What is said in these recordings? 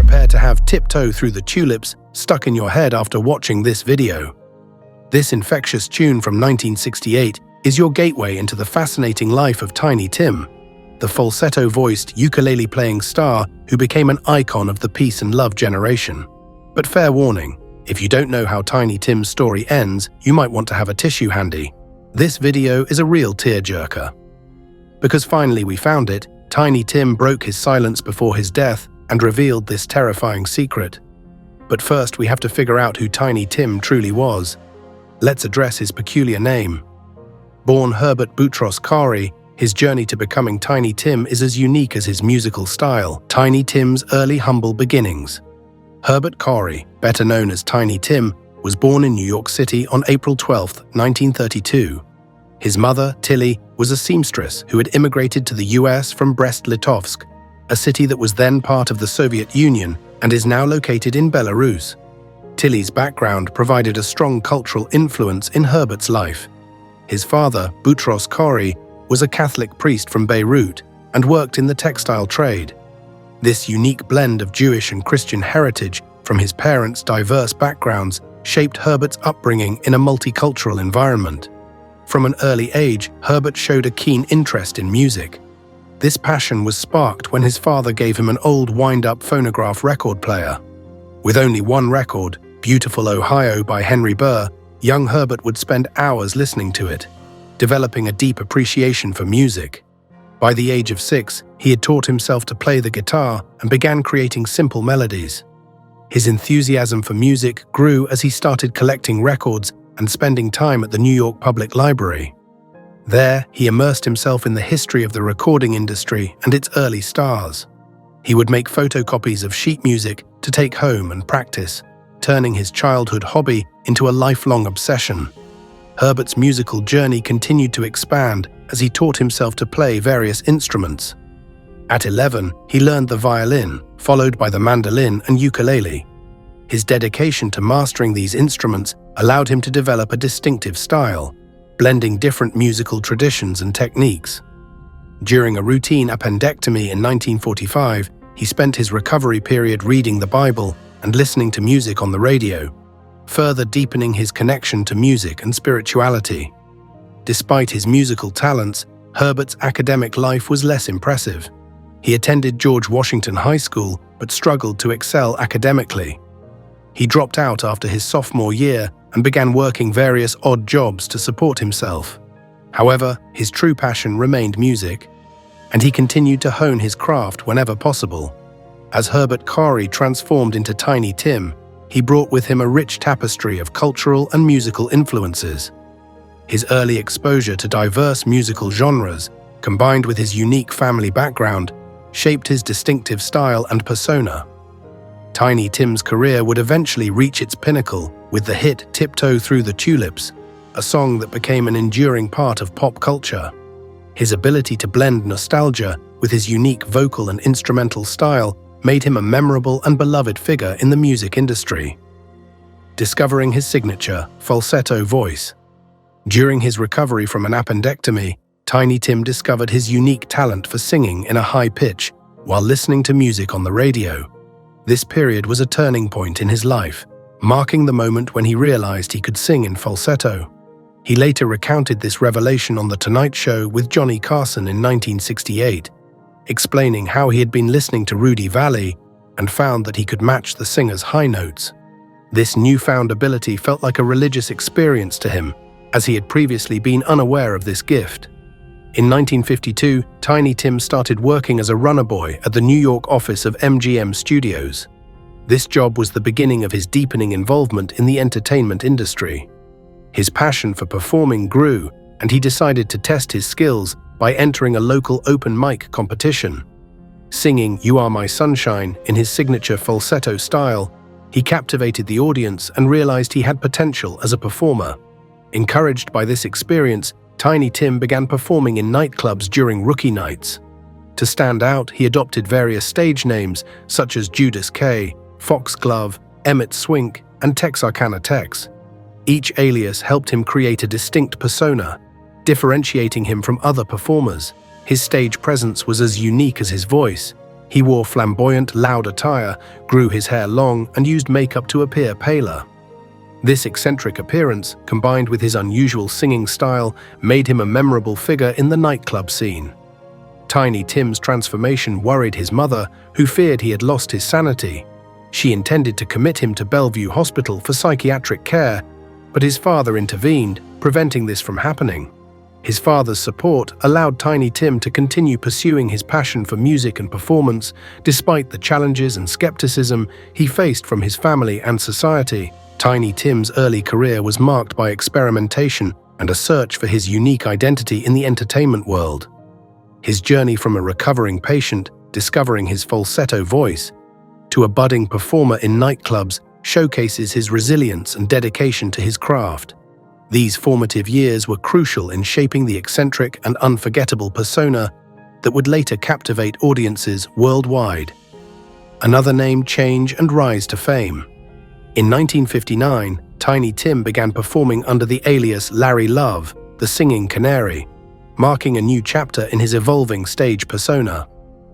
prepare to have Tiptoe Through the Tulips stuck in your head after watching this video. This infectious tune from 1968 is your gateway into the fascinating life of Tiny Tim, the falsetto-voiced ukulele-playing star who became an icon of the peace and love generation. But fair warning, if you don't know how Tiny Tim's story ends, you might want to have a tissue handy. This video is a real tearjerker. Because finally we found it, Tiny Tim broke his silence before his death and revealed this terrifying secret. But first we have to figure out who Tiny Tim truly was. Let's address his peculiar name. Born Herbert Butros Khaury, his journey to becoming Tiny Tim is as unique as his musical style. Tiny Tim's early humble beginnings. Herbert Khaury, better known as Tiny Tim, was born in New York City on April 12, 1932. His mother, Tilly, was a seamstress who had immigrated to the US from Brest-Litovsk, a city that was then part of the Soviet Union and is now located in Belarus. Tilly's background provided a strong cultural influence in Herbert's life. His father, Butros Khaury, was a Catholic priest from Beirut and worked in the textile trade. This unique blend of Jewish and Christian heritage from his parents' diverse backgrounds shaped Herbert's upbringing in a multicultural environment. From an early age, Herbert showed a keen interest in music. This passion was sparked when his father gave him an old wind-up phonograph record player. With only one record, Beautiful Ohio by Henry Burr, young Herbert would spend hours listening to it, developing a deep appreciation for music. By the age of 6, he had taught himself to play the guitar and began creating simple melodies. His enthusiasm for music grew as he started collecting records and spending time at the New York Public Library. There, he immersed himself in the history of the recording industry and its early stars. He would make photocopies of sheet music to take home and practice, turning his childhood hobby into a lifelong obsession. Herbert's musical journey continued to expand as he taught himself to play various instruments. At 11, he learned the violin, followed by the mandolin and ukulele. His dedication to mastering these instruments allowed him to develop a distinctive style, blending different musical traditions and techniques. During a routine appendectomy in 1945, he spent his recovery period reading the Bible and listening to music on the radio, further deepening his connection to music and spirituality. Despite his musical talents, Herbert's academic life was less impressive. He attended George Washington High School but struggled to excel academically. He dropped out after his sophomore year and began working various odd jobs to support himself. However, his true passion remained music, and he continued to hone his craft whenever possible. As Herbert Khaury transformed into Tiny Tim, he brought with him a rich tapestry of cultural and musical influences. His early exposure to diverse musical genres, combined with his unique family background, shaped his distinctive style and persona. Tiny Tim's career would eventually reach its pinnacle with the hit Tiptoe Through the Tulips, a song that became an enduring part of pop culture. His ability to blend nostalgia with his unique vocal and instrumental style made him a memorable and beloved figure in the music industry. Discovering his signature, falsetto voice. During his recovery from an appendectomy, Tiny Tim discovered his unique talent for singing in a high pitch while listening to music on the radio. This period was a turning point in his life, marking the moment when he realized he could sing in falsetto. He later recounted this revelation on The Tonight Show with Johnny Carson in 1968, explaining how he had been listening to Rudy Vallee and found that he could match the singer's high notes. This newfound ability felt like a religious experience to him, as he had previously been unaware of this gift. In 1952, Tiny Tim started working as a runner boy at the New York office of MGM Studios. This job was the beginning of his deepening involvement in the entertainment industry. His passion for performing grew, and he decided to test his skills by entering a local open mic competition. Singing "You Are My Sunshine" in his signature falsetto style, he captivated the audience and realized he had potential as a performer. Encouraged by this experience, Tiny Tim began performing in nightclubs during rookie nights. To stand out, he adopted various stage names such as Judas K, Foxglove, Emmett Swink, and Texarkana Tex. Each alias helped him create a distinct persona, differentiating him from other performers. His stage presence was as unique as his voice, He wore flamboyant, loud attire, grew his hair long, and used makeup to appear paler. This eccentric appearance, combined with his unusual singing style, made him a memorable figure in the nightclub scene. Tiny Tim's transformation worried his mother, who feared he had lost his sanity. She intended to commit him to Bellevue Hospital for psychiatric care, but his father intervened, preventing this from happening. His father's support allowed Tiny Tim to continue pursuing his passion for music and performance, despite the challenges and skepticism he faced from his family and society. Tiny Tim's early career was marked by experimentation and a search for his unique identity in the entertainment world. His journey from a recovering patient, discovering his falsetto voice, to a budding performer in nightclubs showcases his resilience and dedication to his craft. These formative years were crucial in shaping the eccentric and unforgettable persona that would later captivate audiences worldwide. Another name change and rise to fame. In 1959, Tiny Tim began performing under the alias Larry Love, the Singing Canary, marking a new chapter in his evolving stage persona.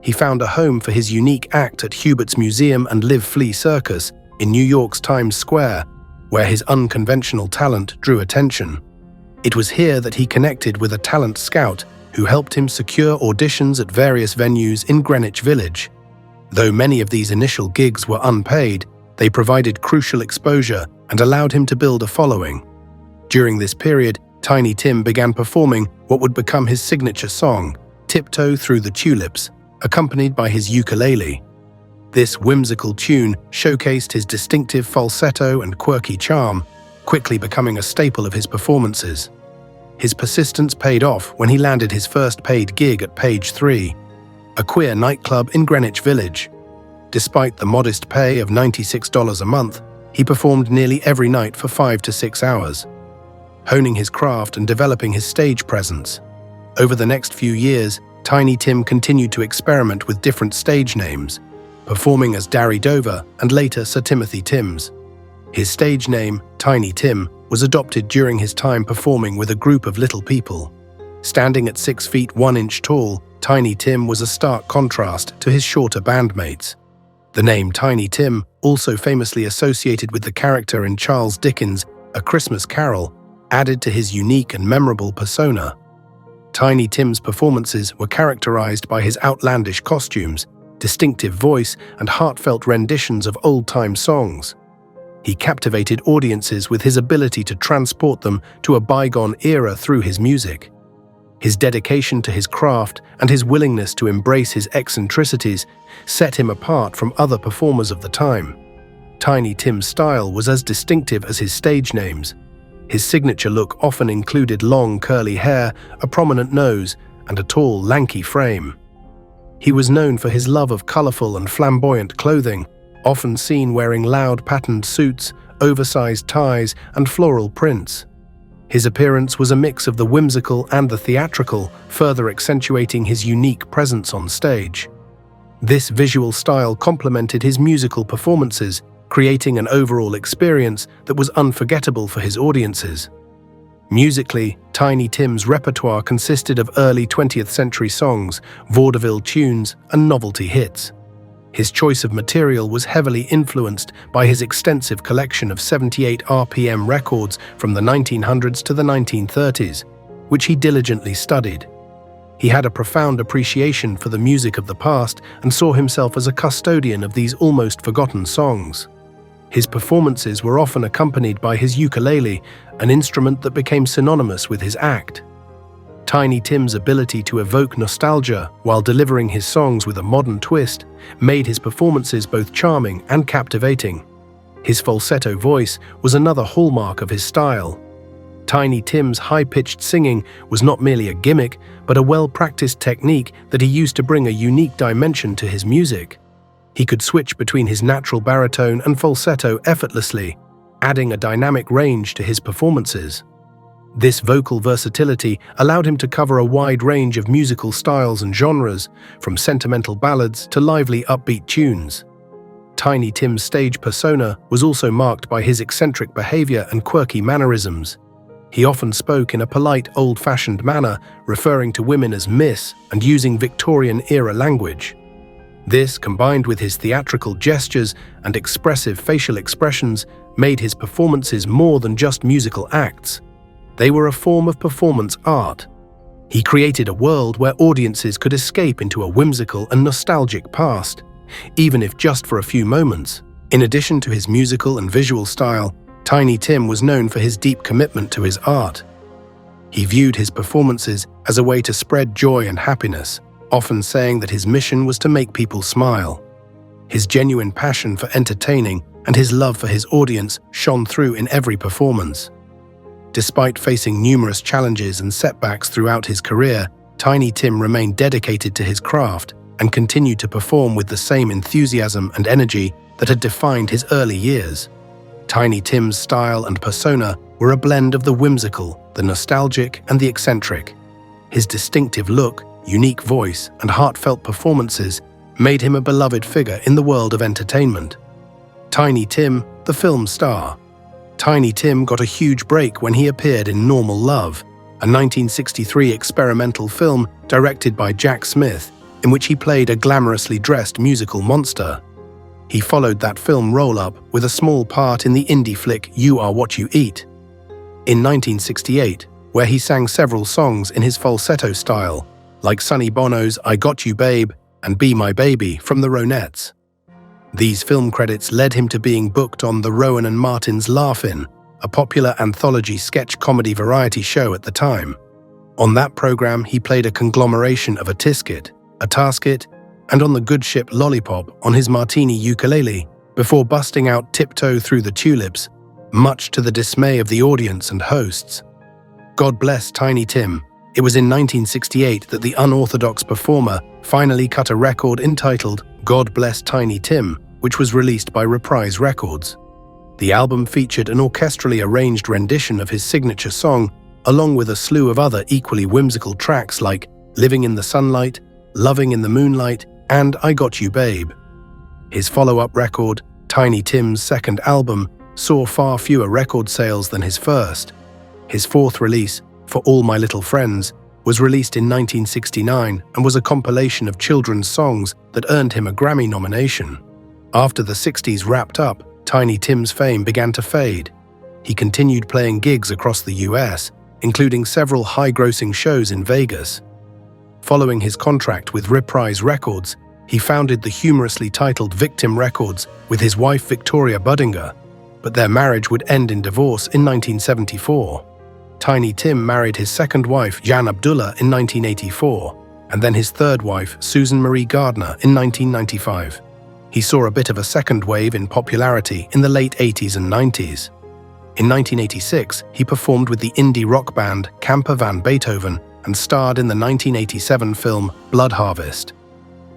He found a home for his unique act at Hubert's Museum and Live Flea Circus in New York's Times Square, where his unconventional talent drew attention. It was here that he connected with a talent scout who helped him secure auditions at various venues in Greenwich Village. Though many of these initial gigs were unpaid, they provided crucial exposure and allowed him to build a following. During this period, Tiny Tim began performing what would become his signature song, Tiptoe Through the Tulips, accompanied by his ukulele. This whimsical tune showcased his distinctive falsetto and quirky charm, quickly becoming a staple of his performances. His persistence paid off when he landed his first paid gig at Page 3, a queer nightclub in Greenwich Village. Despite the modest pay of $96 a month, he performed nearly every night for 5 to 6 hours, honing his craft and developing his stage presence. Over the next few years, Tiny Tim continued to experiment with different stage names, performing as Darry Dover and later Sir Timothy Timms. His stage name, Tiny Tim, was adopted during his time performing with a group of little people. Standing at 6 feet 1 inch tall, Tiny Tim was a stark contrast to his shorter bandmates. The name Tiny Tim, also famously associated with the character in Charles Dickens' A Christmas Carol, added to his unique and memorable persona. Tiny Tim's performances were characterized by his outlandish costumes, distinctive voice, and heartfelt renditions of old-time songs. He captivated audiences with his ability to transport them to a bygone era through his music. His dedication to his craft and his willingness to embrace his eccentricities set him apart from other performers of the time. Tiny Tim's style was as distinctive as his stage names. His signature look often included long curly hair, a prominent nose, and a tall, lanky frame. He was known for his love of colorful and flamboyant clothing, often seen wearing loud patterned suits, oversized ties, and floral prints. His appearance was a mix of the whimsical and the theatrical, further accentuating his unique presence on stage. This visual style complemented his musical performances, creating an overall experience that was unforgettable for his audiences. Musically, Tiny Tim's repertoire consisted of early 20th century songs, vaudeville tunes, and novelty hits. His choice of material was heavily influenced by his extensive collection of 78 RPM records from the 1900s to the 1930s, which he diligently studied. He had a profound appreciation for the music of the past and saw himself as a custodian of these almost forgotten songs. His performances were often accompanied by his ukulele, an instrument that became synonymous with his act. Tiny Tim's ability to evoke nostalgia while delivering his songs with a modern twist made his performances both charming and captivating. His falsetto voice was another hallmark of his style. Tiny Tim's high-pitched singing was not merely a gimmick, but a well-practiced technique that he used to bring a unique dimension to his music. He could switch between his natural baritone and falsetto effortlessly, adding a dynamic range to his performances. This vocal versatility allowed him to cover a wide range of musical styles and genres, from sentimental ballads to lively upbeat tunes. Tiny Tim's stage persona was also marked by his eccentric behavior and quirky mannerisms. He often spoke in a polite, old-fashioned manner, referring to women as Miss and using Victorian-era language. This, combined with his theatrical gestures and expressive facial expressions, made his performances more than just musical acts. They were a form of performance art. He created a world where audiences could escape into a whimsical and nostalgic past, even if just for a few moments. In addition to his musical and visual style, Tiny Tim was known for his deep commitment to his art. He viewed his performances as a way to spread joy and happiness, often saying that his mission was to make people smile. His genuine passion for entertaining and his love for his audience shone through in every performance. Despite facing numerous challenges and setbacks throughout his career, Tiny Tim remained dedicated to his craft and continued to perform with the same enthusiasm and energy that had defined his early years. Tiny Tim's style and persona were a blend of the whimsical, the nostalgic, and the eccentric. His distinctive look, unique voice, and heartfelt performances made him a beloved figure in the world of entertainment. Tiny Tim, the film star. Tiny Tim got a huge break when he appeared in Normal Love, a 1963 experimental film directed by Jack Smith, in which he played a glamorously dressed musical monster. He followed that film roll-up with a small part in the indie flick You Are What You Eat. In 1968, where he sang several songs in his falsetto style, like Sonny Bono's I Got You Babe and Be My Baby from the Ronettes. These film credits led him to being booked on the Rowan and Martin's Laugh-In, a popular anthology sketch comedy variety show at the time. On that program, he played a conglomeration of a tisket, a tasket, and on the good ship Lollipop on his martini ukulele, before busting out Tiptoe Through the Tulips, much to the dismay of the audience and hosts. God bless Tiny Tim. It was in 1968 that the unorthodox performer finally cut a record entitled God Bless Tiny Tim, which was released by Reprise Records. The album featured an orchestrally arranged rendition of his signature song, along with a slew of other equally whimsical tracks like Living in the Sunlight, Loving in the Moonlight, and I Got You Babe. His follow-up record, Tiny Tim's second album, saw far fewer record sales than his first. His fourth release, For All My Little Friends, was released in 1969 and was a compilation of children's songs that earned him a Grammy nomination. After the 60s wrapped up, Tiny Tim's fame began to fade. He continued playing gigs across the US, including several high-grossing shows in Vegas. Following his contract with Reprise Records, he founded the humorously titled Victim Records with his wife Victoria Budinger, but their marriage would end in divorce in 1974. Tiny Tim married his second wife, Jan Abdullah, in 1984, and then his third wife, Susan Marie Gardner, in 1995. He saw a bit of a second wave in popularity in the late 80s and 90s. In 1986, he performed with the indie rock band Camper Van Beethoven and starred in the 1987 film Blood Harvest.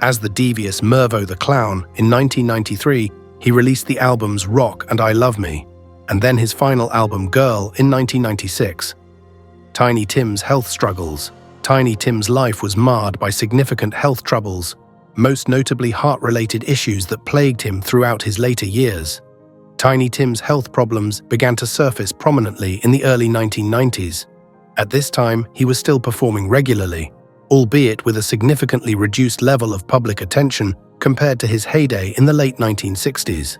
As the devious Mervo the Clown, in 1993, he released the albums Rock and I Love Me, and then his final album Girl in 1996. Tiny Tim's health struggles. Tiny Tim's life was marred by significant health troubles, most notably heart-related issues that plagued him throughout his later years. Tiny Tim's health problems began to surface prominently in the early 1990s. At this time, he was still performing regularly, albeit with a significantly reduced level of public attention compared to his heyday in the late 1960s.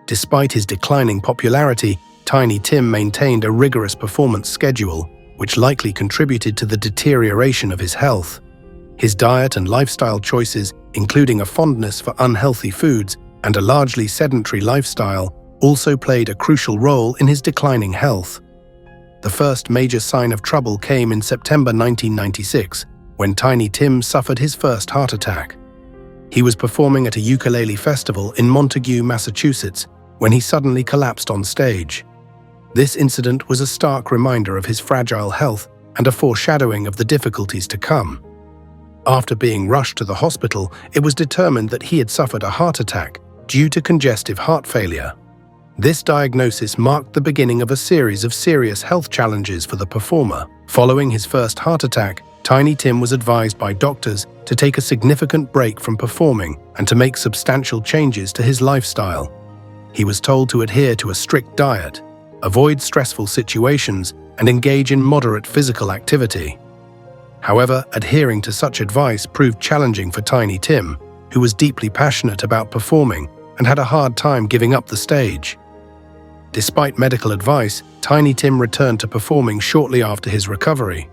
Despite his declining popularity, Tiny Tim maintained a rigorous performance schedule, which likely contributed to the deterioration of his health. His diet and lifestyle choices, including a fondness for unhealthy foods and a largely sedentary lifestyle, also played a crucial role in his declining health. The first major sign of trouble came in September 1996, when Tiny Tim suffered his first heart attack. He was performing at a ukulele festival in Montague, Massachusetts, when he suddenly collapsed on stage. This incident was a stark reminder of his fragile health and a foreshadowing of the difficulties to come. After being rushed to the hospital, it was determined that he had suffered a heart attack due to congestive heart failure. This diagnosis marked the beginning of a series of serious health challenges for the performer. Following his first heart attack, Tiny Tim was advised by doctors to take a significant break from performing and to make substantial changes to his lifestyle. He was told to adhere to a strict diet, avoid stressful situations, and engage in moderate physical activity. However, adhering to such advice proved challenging for Tiny Tim, who was deeply passionate about performing and had a hard time giving up the stage. Despite medical advice, Tiny Tim returned to performing shortly after his recovery.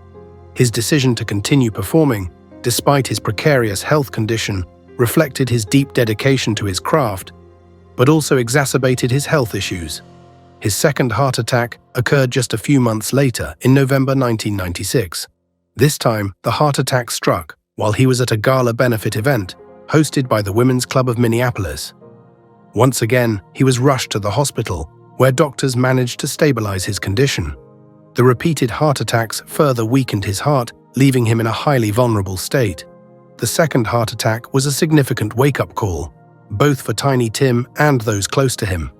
His decision to continue performing, despite his precarious health condition, reflected his deep dedication to his craft, but also exacerbated his health issues. His second heart attack occurred just a few months later, in November 1996. This time, the heart attack struck while he was at a gala benefit event hosted by the Women's Club of Minneapolis. Once again, he was rushed to the hospital, where doctors managed to stabilize his condition. The repeated heart attacks further weakened his heart, leaving him in a highly vulnerable state. The second heart attack was a significant wake-up call, both for Tiny Tim and those close to him.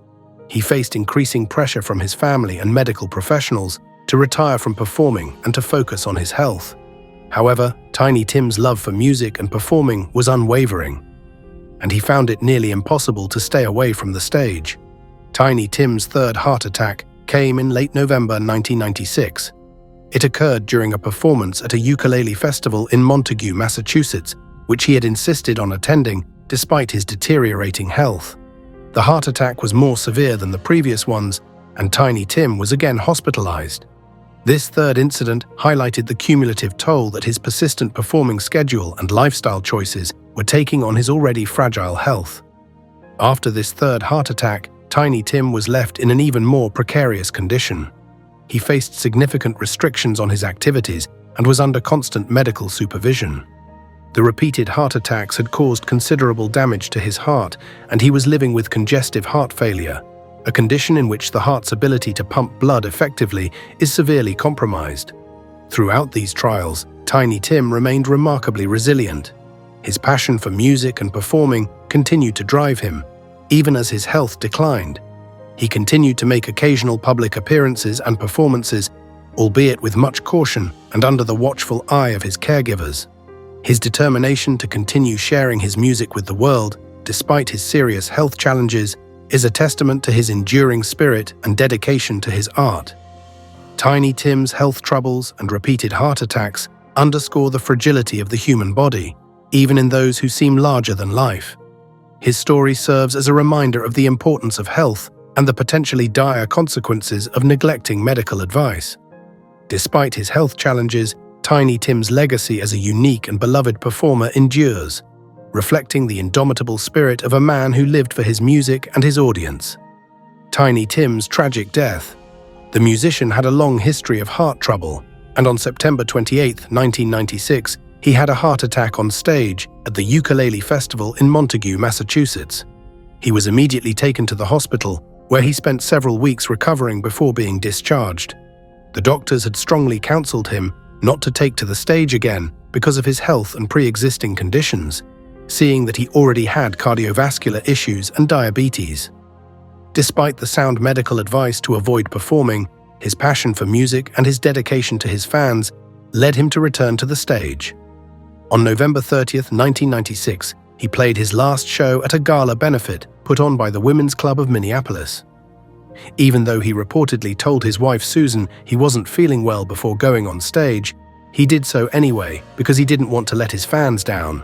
He faced increasing pressure from his family and medical professionals to retire from performing and to focus on his health. However, Tiny Tim's love for music and performing was unwavering, and he found it nearly impossible to stay away from the stage. Tiny Tim's third heart attack came in late November 1996. It occurred during a performance at a ukulele festival in Montague, Massachusetts, which he had insisted on attending despite his deteriorating health. The heart attack was more severe than the previous ones, and Tiny Tim was again hospitalized. This third incident highlighted the cumulative toll that his persistent performing schedule and lifestyle choices were taking on his already fragile health. After this third heart attack, Tiny Tim was left in an even more precarious condition. He faced significant restrictions on his activities and was under constant medical supervision. The repeated heart attacks had caused considerable damage to his heart, and he was living with congestive heart failure, a condition in which the heart's ability to pump blood effectively is severely compromised. Throughout these trials, Tiny Tim remained remarkably resilient. His passion for music and performing continued to drive him, even as his health declined. He continued to make occasional public appearances and performances, albeit with much caution and under the watchful eye of his caregivers. His determination to continue sharing his music with the world, despite his serious health challenges, is a testament to his enduring spirit and dedication to his art. Tiny Tim's health troubles and repeated heart attacks underscore the fragility of the human body, even in those who seem larger than life. His story serves as a reminder of the importance of health and the potentially dire consequences of neglecting medical advice. Despite his health challenges, Tiny Tim's legacy as a unique and beloved performer endures, reflecting the indomitable spirit of a man who lived for his music and his audience. Tiny Tim's tragic death. The musician had a long history of heart trouble, and on September 28, 1996, he had a heart attack on stage at the Ukulele Festival in Montague, Massachusetts. He was immediately taken to the hospital, where he spent several weeks recovering before being discharged. The doctors had strongly counseled him not to take to the stage again because of his health and pre-existing conditions, seeing that he already had cardiovascular issues and diabetes. Despite the sound medical advice to avoid performing, his passion for music and his dedication to his fans led him to return to the stage. On November 30, 1996, he played his last show at a gala benefit put on by the Women's Club of Minneapolis. Even though he reportedly told his wife Susan he wasn't feeling well before going on stage, he did so anyway because he didn't want to let his fans down.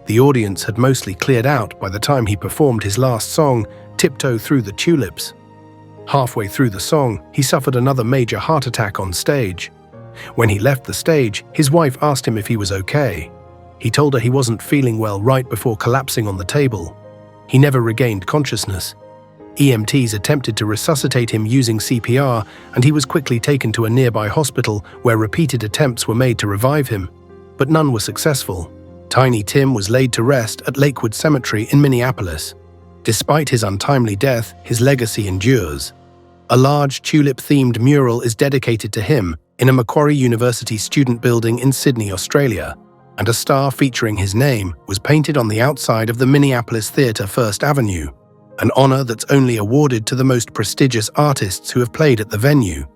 The audience had mostly cleared out by the time he performed his last song, Tiptoe Through the Tulips. Halfway through the song, he suffered another major heart attack on stage. When he left the stage, his wife asked him if he was okay. He told her he wasn't feeling well right before collapsing on the table. He never regained consciousness. EMTs attempted to resuscitate him using CPR, and he was quickly taken to a nearby hospital where repeated attempts were made to revive him, but none were successful. Tiny Tim was laid to rest at Lakewood Cemetery in Minneapolis. Despite his untimely death, his legacy endures. A large tulip-themed mural is dedicated to him in a Macquarie University student building in Sydney, Australia, and a star featuring his name was painted on the outside of the Minneapolis Theatre First Avenue, an honor that's only awarded to the most prestigious artists who have played at the venue.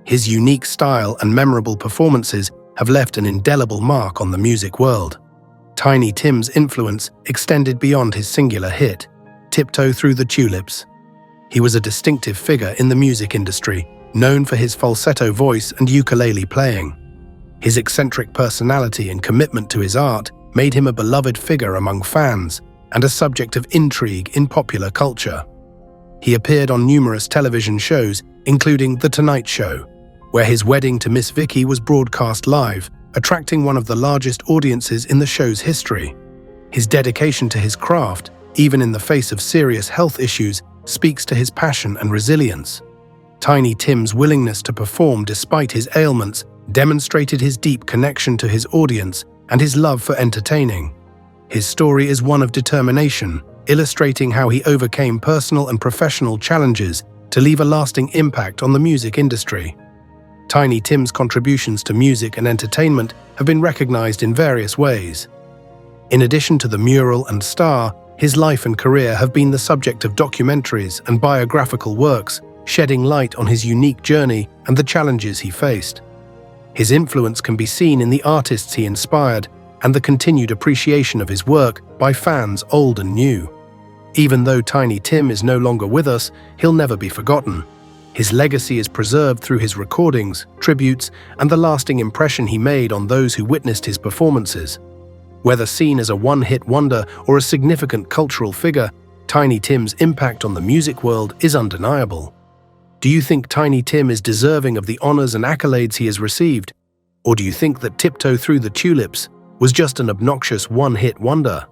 His unique style and memorable performances have left an indelible mark on the music world. Tiny Tim's influence extended beyond his singular hit, Tiptoe Through the Tulips. He was a distinctive figure in the music industry, known for his falsetto voice and ukulele playing. His eccentric personality and commitment to his art made him a beloved figure among fans and a subject of intrigue in popular culture. He appeared on numerous television shows, including The Tonight Show, where his wedding to Miss Vicky was broadcast live, attracting one of the largest audiences in the show's history. His dedication to his craft, even in the face of serious health issues, speaks to his passion and resilience. Tiny Tim's willingness to perform despite his ailments demonstrated his deep connection to his audience and his love for entertaining. His story is one of determination, illustrating how he overcame personal and professional challenges to leave a lasting impact on the music industry. Tiny Tim's contributions to music and entertainment have been recognized in various ways. In addition to the mural and star, his life and career have been the subject of documentaries and biographical works, shedding light on his unique journey and the challenges he faced. His influence can be seen in the artists he inspired and the continued appreciation of his work by fans old and new. Even though Tiny Tim is no longer with us, he'll never be forgotten. His legacy is preserved through his recordings, tributes, and the lasting impression he made on those who witnessed his performances. Whether seen as a one-hit wonder or a significant cultural figure, Tiny Tim's impact on the music world is undeniable. Do you think Tiny Tim is deserving of the honors and accolades he has received? Or do you think that Tiptoe Through the Tulips was just an obnoxious one-hit wonder?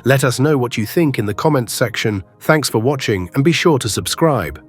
Let us know what you think in the comments section. Thanks for watching and be sure to subscribe.